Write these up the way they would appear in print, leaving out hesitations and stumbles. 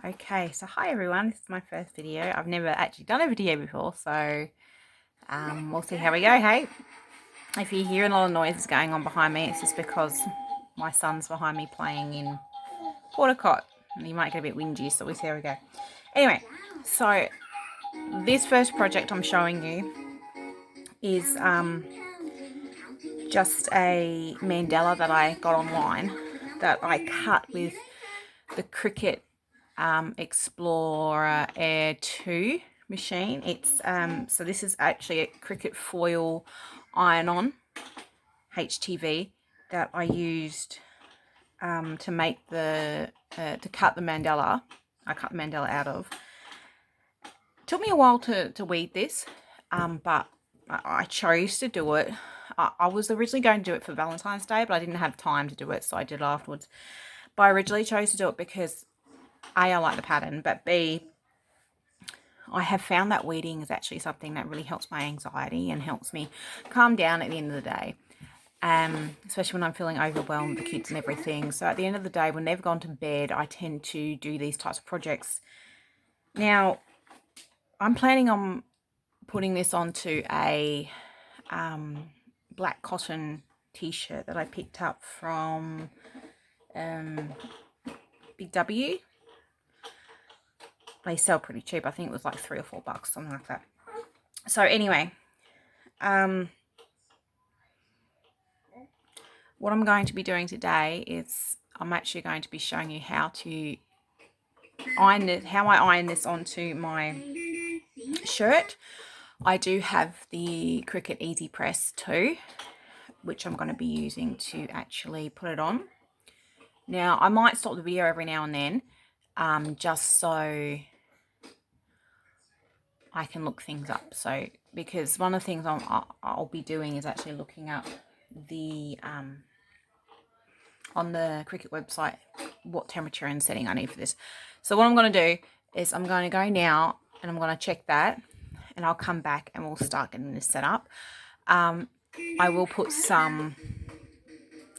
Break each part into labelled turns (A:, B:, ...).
A: Okay, so hi everyone, this is my first video. I've never actually done a video before, so we'll see how we go, hey? If you're hearing a lot of noises going on behind me, it's just because my son's behind me playing in Porticott, and he might get a bit whingy, so we'll see how we go. Anyway, so this first project I'm showing you is just a mandala that I got online that I cut with the Cricut Explorer Air 2 machine. It's so this is actually a Cricut Foil iron-on HTV that I used to make the to cut the mandala. I cut the mandala out of. It took me a while to weed this, but I chose to do it. I was originally going to do it for Valentine's Day, but I didn't have time to do it, so I did it afterwards. But I originally chose to do it because A, I like the pattern, but B, I have found that weeding is actually something that really helps my anxiety and helps me calm down at the end of the day, especially when I'm feeling overwhelmed with the kids and everything. So at the end of the day, when they've gone to bed, I tend to do these types of projects. Now, I'm planning on putting this onto a black cotton t-shirt that I picked up from Big W. They sell pretty cheap. I think it was like $3 or $4, something like that. So anyway, what I'm going to be doing today is I'm actually going to be showing you how to iron this, how I iron this onto my shirt. I do have the Cricut Easy Press too, which I'm going to be using to actually put it on. Now, I might stop the video every now and then, just so I can look things up. So, because one of the things I'll be doing is actually looking up the on the Cricut website what temperature and setting I need for this. So what I'm going to do is I'm going to go now and I'm going to check that, and I'll come back and we'll start getting this set up. I will put some,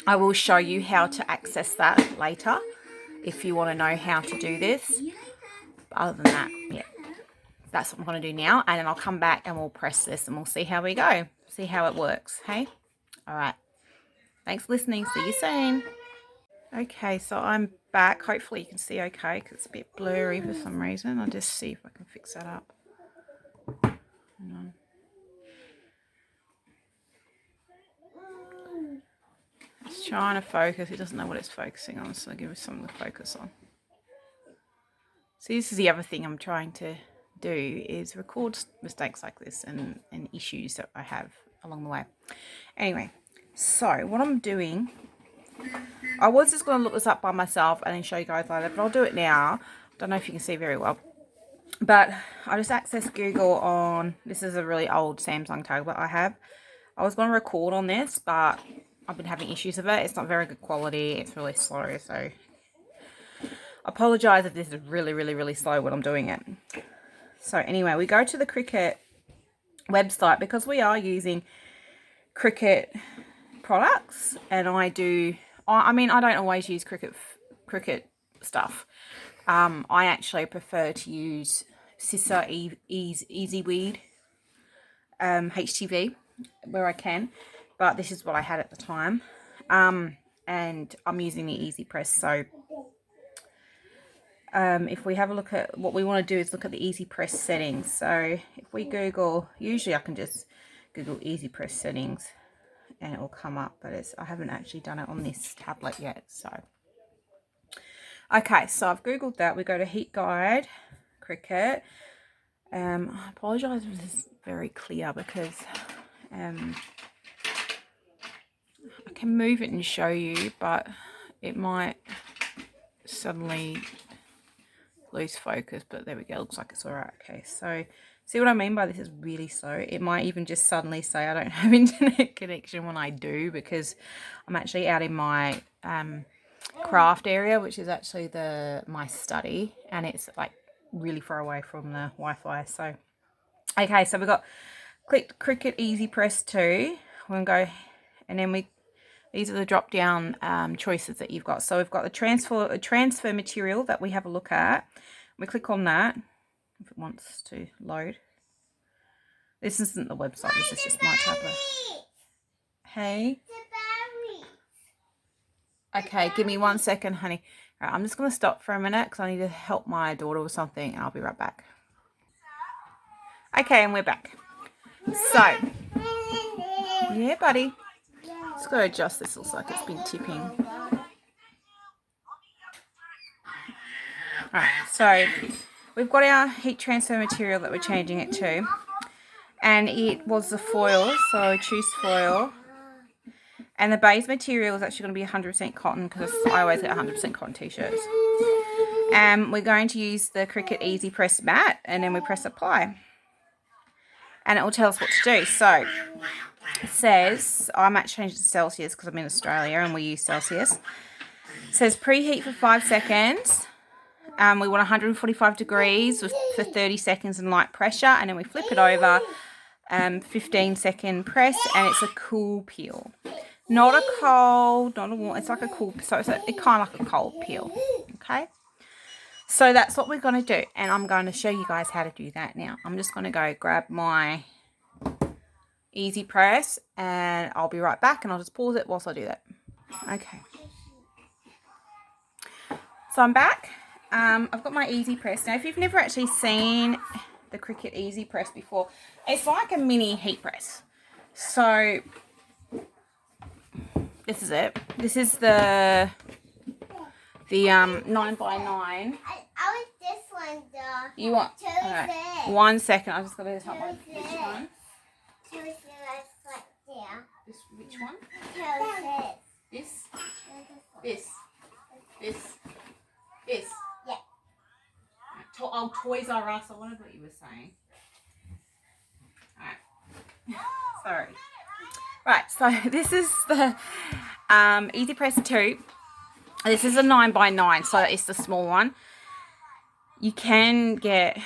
A: I will show you how to access that later if you want to know how to do this. But other than that, yeah, that's what I'm going to do now, and then I'll come back and we'll press this and we'll see how we go, see how it works. Hey, all right, thanks for listening, see you soon. Okay, so I'm back. Hopefully you can see okay because it's a bit blurry for some reason. I'll just see if I can fix that up. It's trying to focus. It doesn't know what it's focusing on, so I'll give it something to focus on. See, this is the other thing I'm trying to do, is record mistakes like this and issues that I have along the way. Anyway, so what I'm doing, I was just going to look this up by myself and then show you guys later, but I'll do it now. Don't know if you can see very well. But I just accessed Google on, this is a really old Samsung tablet I have. I was going to record on this, but I've been having issues with it. It's not very good quality. It's really slow, so I apologise if this is really slow when I'm doing it. So anyway, we go to the Cricut website because we are using Cricut products, and I mean, I don't always use Cricut stuff. I actually prefer to use Sissa Easy Weed HTV where I can, but this is what I had at the time, and I'm using the Easy Press. So if we have a look at what we want to do, is look at the Easy Press settings. So if we Google, usually I can just Google Easy Press settings and it will come up, but I haven't actually done it on this tablet yet. So okay, so I've Googled that. We go to Heat Guide, Cricut. I apologise if this is very clear because I can move it and show you, but it might suddenly lose focus. But there we go, looks like it's all right. Okay, so see what I mean by this is really slow. It might even just suddenly say I don't have internet connection when I do, because I'm actually out in my craft area, which is actually my study, and it's like really far away from the Wi-Fi. So okay, so we've got clicked Cricut Easy Press 2. We're gonna go, and then we These are the drop down choices that you've got. So we've got the transfer material that we have a look at. We click on that if it wants to load. This isn't the website, this is just my tablet. Hey? Okay, give me 1 second, honey. All right, I'm just going to stop for a minute because I need to help my daughter with something, and I'll be right back. Okay, and we're back. So, yeah, buddy. Just got to adjust this. Looks like it's been tipping. Alright, so we've got our heat transfer material that we're changing it to. And it was the foil, so I choose foil. And the base material is actually going to be 100% cotton because I always get 100% cotton t-shirts. And we're going to use the Cricut Easy Press mat, and then we press apply. And it will tell us what to do. So it says, I might change it to Celsius because I'm in Australia and we use Celsius. It says preheat for 5 seconds. We want 145 degrees for 30 seconds and light pressure, and then we flip it over, 15-second press, and it's a cool peel. Not a cold, not a warm, it's like a cool, so it's kind of like a cold peel, okay? So that's what we're going to do, and I'm going to show you guys how to do that now. I'm just going to go grab my Easy Press, and I'll be right back, and I'll just pause it whilst I do that. Okay. So I'm back. I've got my Easy Press. Now, if you've never actually seen the Cricut Easy Press before, it's like a mini heat press. So, this is it. This is the 9x9.
B: I want this one, though.
A: You want? Alright. 1 second. I just got to help my which one? This, which one? This? This? This? This?
B: Yeah.
A: Oh, Toys R Us. I wondered what you were saying. Alright. Sorry. Right, so this is the Easy Press 2. This is a 9x9, so it's the small one. You can get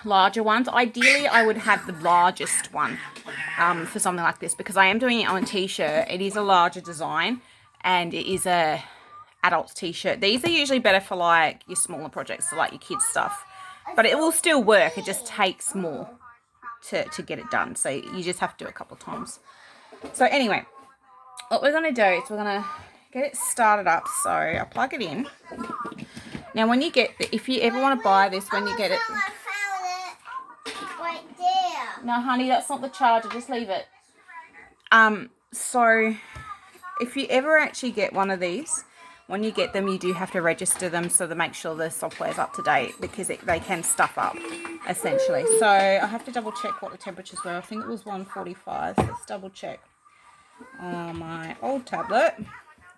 A: larger ones. Ideally, I would have the largest one for something like this because I am doing it on a t-shirt. It is a larger design and it is a adult t-shirt. These are usually better for like your smaller projects, so like your kids stuff, but it will still work. It just takes more to get it done, so you just have to do it a couple of times. So anyway, what we're going to do is we're going to get it started up. So I'll plug it in. Now when you get if you ever want to buy this, when you get it,
B: I found it right there.
A: no honey, that's not the charger, just leave it. So if you ever actually get one of these, when you get them, you do have to register them so to make sure the software is up to date because they can stuff up, essentially. So I have to double check what the temperatures were. I think it was 145. So let's double check on my old tablet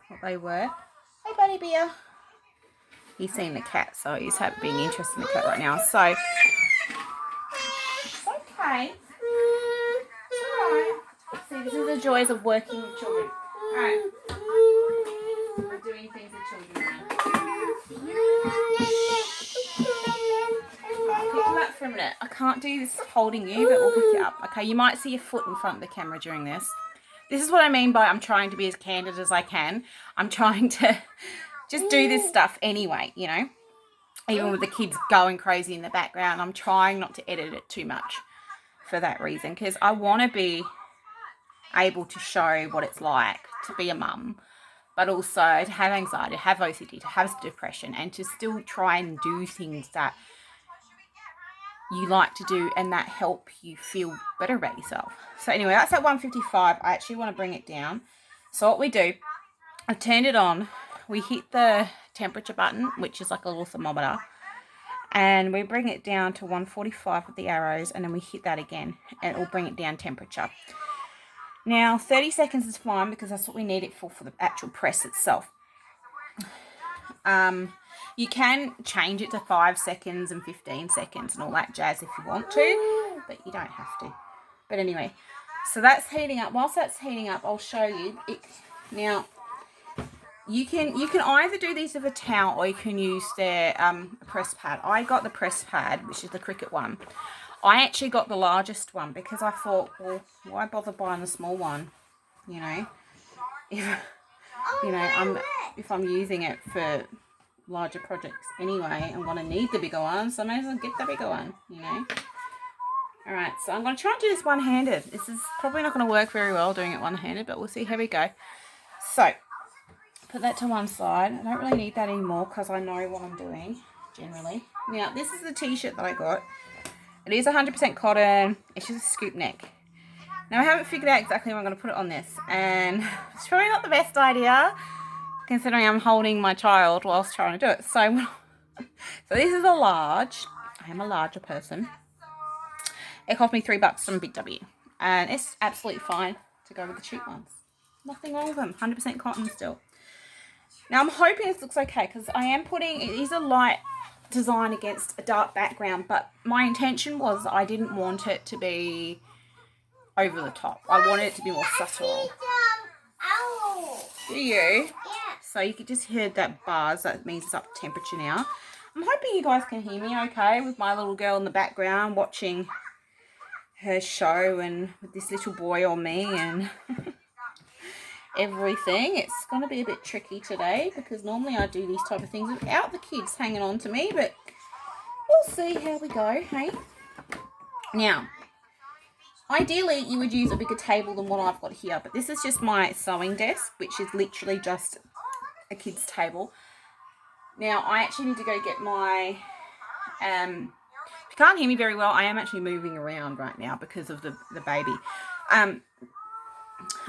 A: what they were. Hey, buddy bear. He's seen the cat, so he's being interested in the cat right now. So it's okay. It's all right. See, this is the joys of working with children. All right. We're doing things with children now. I'll pick you up for a minute. I can't do this holding you, but we'll pick you up. Okay, you might see your foot in front of the camera during this. This is what I mean by I'm trying to be as candid as I can. I'm trying to just do this stuff anyway, you know. Even with the kids going crazy in the background, I'm trying not to edit it too much for that reason. Because I want to be able to show what it's like to be a mum, but also to have anxiety, to have OCD, to have depression, and to still try and do things that you like to do and that help you feel better about yourself. So anyway, that's at 155. I actually want to bring it down. So what we do, I've turned it on. We hit the temperature button, which is like a little thermometer, and we bring it down to 145 with the arrows, and then we hit that again, and it will bring it down temperature. Now, 30 seconds is fine because that's what we need it for the actual press itself. You can change it to 5 seconds and 15 seconds and all that jazz if you want to, but you don't have to. But anyway, so that's heating up. Whilst that's heating up, I'll show you it. Now, you can either do these with a towel or you can use their press pad. I got the press pad, which is the Cricut one. I actually got the largest one because I thought, well, why bother buying the small one? You know, you know, if I'm using it for larger projects anyway, I'm going to need the bigger one, so I may as well get the bigger one, you know. Alright, so I'm going to try and do this one-handed. This is probably not going to work very well doing it one-handed, but we'll see how we go. So, put that to one side. I don't really need that anymore because I know what I'm doing, generally. Now, this is the t-shirt that I got. It is 100% cotton. It's just a scoop neck. Now, I haven't figured out exactly where I'm going to put it on this, and it's probably not the best idea, considering I'm holding my child whilst trying to do it. So this is a large. I am a larger person. It cost me $3 from Big W, and it's absolutely fine to go with the cheap ones. Nothing wrong with them. 100% cotton still. Now I'm hoping this looks okay because I am putting, it is a light design against a dark background, but my intention was I didn't want it to be over the top. I wanted it to be more subtle. Do you?
B: Yeah.
A: So you could just hear that buzz. That means it's up to temperature now. I'm hoping you guys can hear me okay with my little girl in the background watching her show and with this little boy on me and everything. It's going to be a bit tricky today because normally I do these type of things without the kids hanging on to me, but we'll see how we go, hey? Now, ideally you would use a bigger table than what I've got here, but this is just my sewing desk, which is literally just a kid's table. Now, I actually need to go get my, if you can't hear me very well, I am actually moving around right now because of the baby.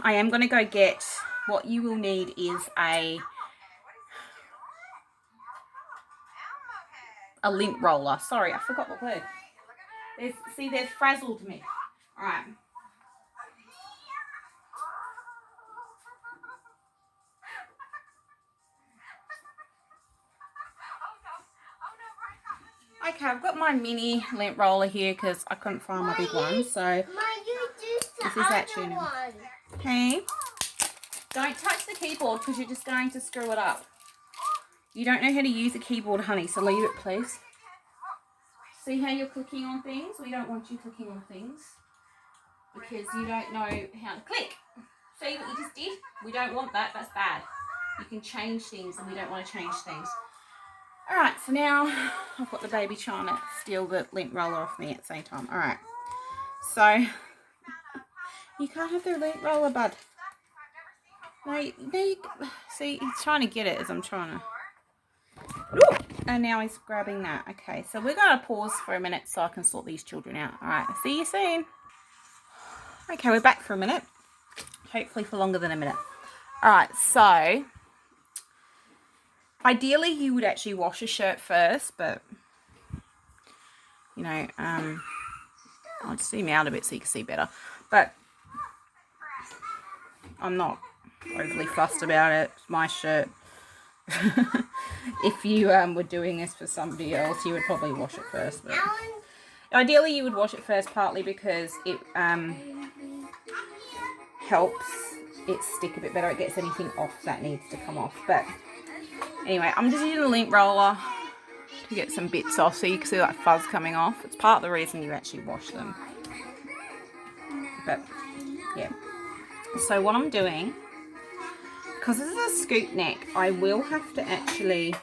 A: I am going to go get, what you will need is a lint roller. Sorry, I forgot the word. There's frazzled me. All right. Okay, I've got my mini lint roller here because I couldn't find my big one, so this is actually new. Hey, don't touch the keyboard because you're just going to screw it up. You don't know how to use a keyboard, honey, so leave it, please. See how you're clicking on things? We don't want you clicking on things because you don't know how to click. See what you just did? We don't want that. That's bad. You can change things and we don't want to change things. Alright, so now I've got the baby trying to steal the lint roller off me at the same time. Alright, so you can't have the lint roller, bud. No, see, he's trying to get it as I'm trying to. Ooh, and now he's grabbing that. Okay, so we're going to pause for a minute so I can sort these children out. Alright, I'll see you soon. Okay, we're back for a minute. Hopefully for longer than a minute. Alright, so ideally, you would actually wash a shirt first, but, you know, I'll zoom out a bit so you can see better. But I'm not overly fussed about it. It's my shirt. If you were doing this for somebody else, you would probably wash it first. But ideally, you would wash it first, partly because it helps it stick a bit better. It gets anything off that needs to come off. But anyway, I'm just using a lint roller to get some bits off so you can see that fuzz coming off. It's part of the reason you actually wash them. But, yeah. So what I'm doing, because this is a scoop neck, I will have to actually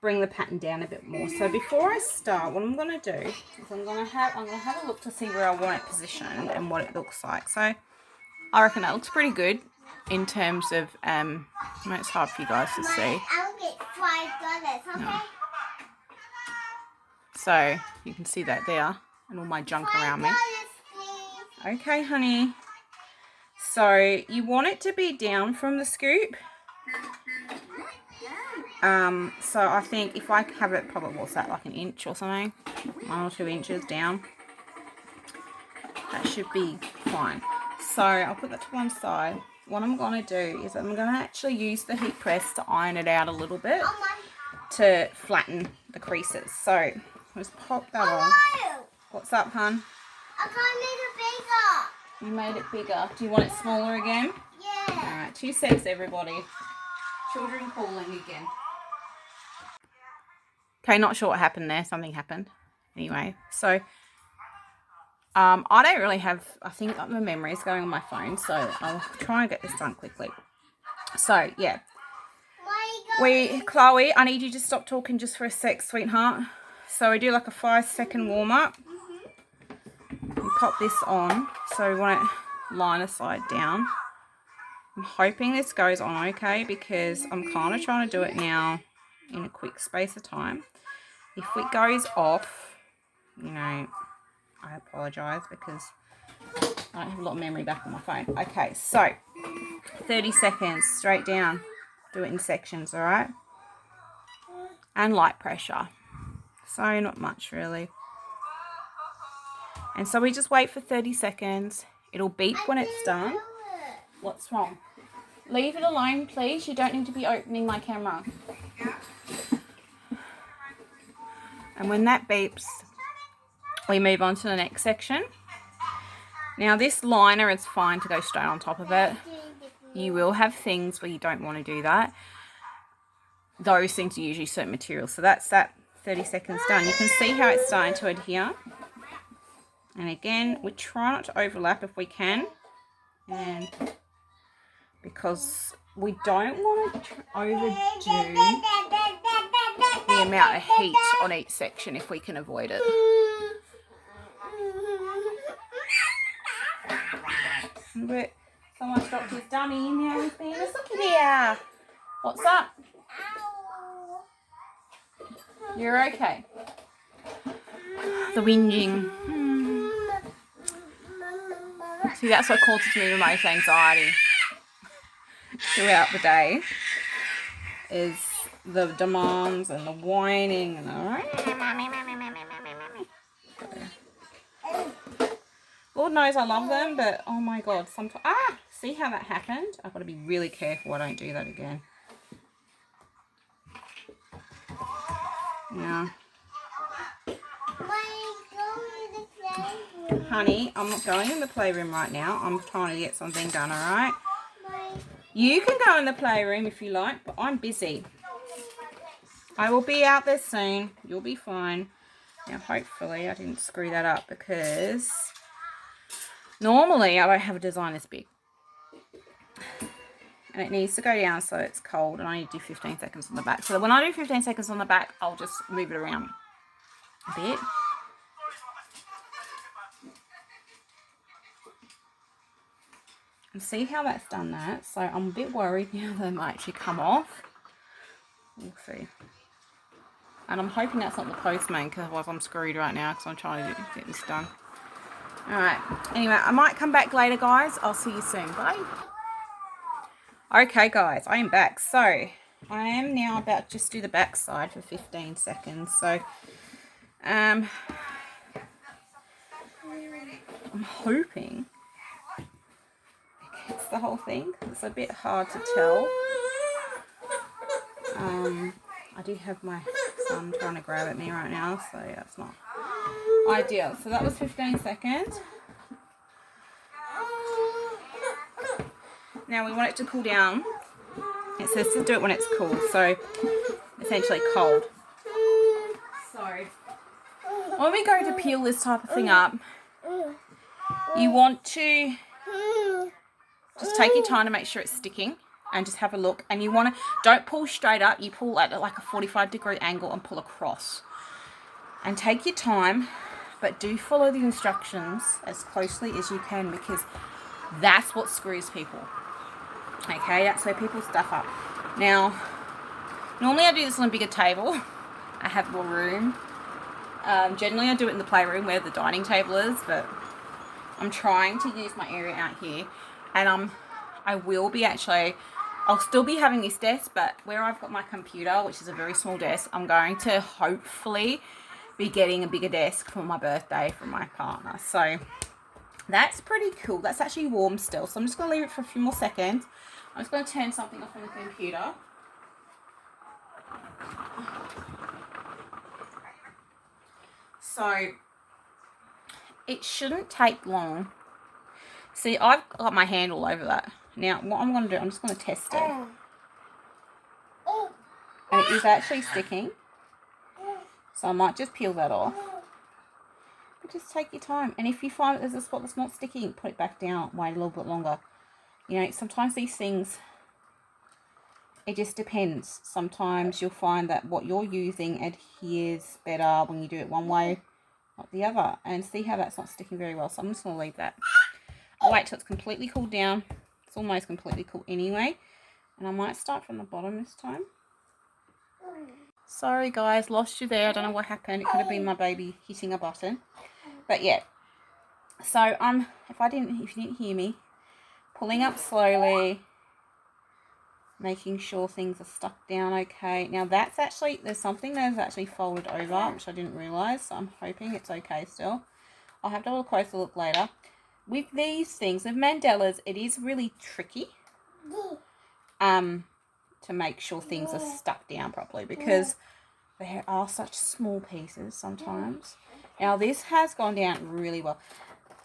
A: bring the pattern down a bit more. So before I start, what I'm going to do is I'm going to have a look to see where I want it positioned and what it looks like. So I reckon that looks pretty good. In terms of, it's hard for you guys to see.
B: I'll get $5, okay?
A: No. So, you can see that there, and all my junk around me.
B: $5,
A: okay, honey. So, you want it to be down from the scoop. So I think if I have it, probably, what's that, like an inch or something? 1 or 2 inches down. That should be fine. So, I'll put that to one side. What I'm going to do is I'm going to actually use the heat press to iron it out a little bit to flatten the creases. So, let's pop that on. What's up, hun?
B: I
A: You made it bigger. Do you want it smaller again?
B: Yeah.
A: Alright, 2 seconds, everybody. Children calling again. Okay, not sure what happened there. Something happened. Anyway, so I don't really have, I think my memory is going on my phone, so I'll try and get this done quickly. So, yeah. Chloe, I need you to stop talking just for a sec, sweetheart. So we do like a 5-second warm-up. We pop this on. So we want it liner side down. I'm hoping this goes on okay because I'm kind of trying to do it now in a quick space of time. If it goes off, you know, I apologise because I don't have a lot of memory back on my phone. Okay, so 30 seconds straight down. Do it in sections, all right? And light pressure. So not much really. And so we just wait for 30 seconds. It'll beep when it's done. What's wrong? Leave it alone, please. You don't need to be opening my camera. And when that beeps, we move on to the next section. Now this liner is fine to go straight on top of it. You will have things where you don't want to do that. Those things are usually certain materials. So that's that 30 seconds done. You can see how it's starting to adhere. And again, we try not to overlap if we can. And because we don't want to overdo the amount of heat on each section if we can avoid it. But someone's dropped his dummy in there with Venus. Look at here. What's up? You're okay. The whinging. See, that's what causes me the most anxiety throughout the day, is the demands and the whining and the... Lord knows I love them, but oh my god, sometimes... see how that happened? I've got to be really careful I don't do that again. Yeah. Honey, I'm not going in the playroom right now. I'm trying to get something done, alright? You can go in the playroom if you like, but I'm busy. I will be out there soon. You'll be fine. Now, hopefully, I didn't screw that up because normally I don't have a design this big. And it needs to go down so it's cold, and I need to do 15 seconds on the back. So when I do 15 seconds on the back, I'll just move it around a bit. And see how that's done that. So I'm a bit worried now that it might actually come off. We'll see. And I'm hoping that's not the postman, because otherwise I'm screwed right now because I'm trying to get this done. Alright. Anyway, I might come back later, guys. I'll see you soon. Bye. Okay, guys. I am back. So, I am now about to just do the back side for 15 seconds. So, I'm hoping it's the whole thing. It's a bit hard to tell. I do have my son trying to grab at me right now, so yeah, it's not ideal. So that was 15 seconds. Now we want it to cool down. It says to do it when it's cool, so essentially cold. So when we go to peel this type of thing up, you want to just take your time to make sure it's sticking and just have a look. And you want to, don't pull straight up, you pull at like a 45-degree angle and pull across. And take your time, but do follow the instructions as closely as you can, because that's what screws people. Okay, that's where people stuff up. Now, normally I do this on a bigger table. I have more room. Generally I do it in the playroom where the dining table is, but I'm trying to use my area out here. And I will be actually, I'll still be having this desk, but where I've got my computer, which is a very small desk, I'm going to hopefully be getting a bigger desk for my birthday from my partner. So that's pretty cool. That's actually warm still. So I'm just going to leave it for a few more seconds. I'm just going to turn something off on the computer. So it shouldn't take long. See, I've got my hand all over that. Now, what I'm going to do, I'm just going to test it. And it is actually sticking. So I might just peel that off. But just take your time. And if you find that there's a spot that's not sticking, put it back down. Wait a little bit longer. You know, sometimes these things it just depends. Sometimes you'll find that what you're using adheres better when you do it one way, not the other. And see how that's not sticking very well. So I'm just going to leave that. I'll wait till it's completely cooled down. It's almost completely cool anyway. And I might start from the bottom this time. Sorry guys, lost you there. I don't know what happened. It could have been my baby hitting a button. But yeah. So if you didn't hear me, pulling up slowly, making sure things are stuck down okay. Now that's actually, there's something that's actually folded over, which I didn't realise, so I'm hoping it's okay still. I'll have to have a closer look later. With these things, with mandalas, it is really tricky to make sure things are stuck down properly, because there are such small pieces sometimes. Now this has gone down really well.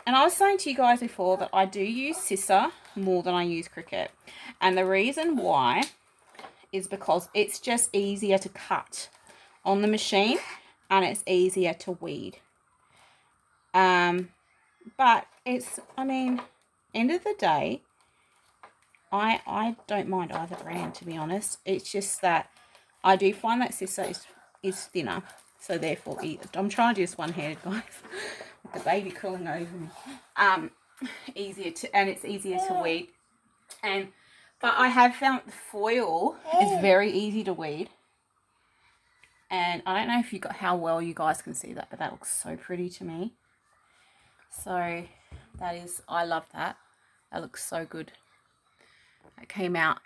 A: And I was saying to you guys before that I do use scissor more than I use Cricut. And the reason why is because it's just easier to cut on the machine and it's easier to weed. But it's, I mean, end of the day, I don't mind either brand, to be honest. It's just that I do find that scissor is thinner. So therefore, I'm trying to do this one-handed, guys. The baby crawling over me. It's easier to weed. But I have found the foil is very easy to weed. And I don't know if how well you guys can see that, but that looks so pretty to me. So I love that. That looks so good. It came out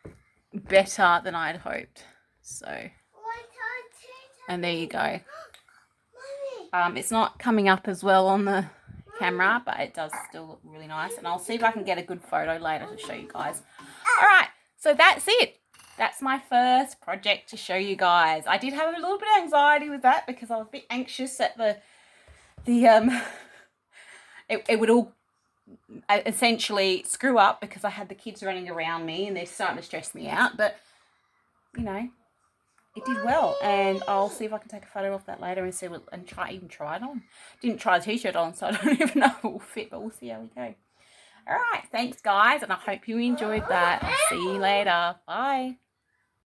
A: better than I had hoped. So, and there you go. It's not coming up as well on the camera, but it does still look really nice. And I'll see if I can get a good photo later to show you guys. All right, so that's it. That's my first project to show you guys. I did have a little bit of anxiety with that because I was a bit anxious that it would all essentially screw up because I had the kids running around me and they're starting to stress me out. But, you know, it did well, and I'll see if I can take a photo of that later and see even try it on. Didn't try the t-shirt on, so I don't even know if it will fit, but we'll see how we go. All right, thanks guys, and I hope you enjoyed that. I'll see you later. Bye.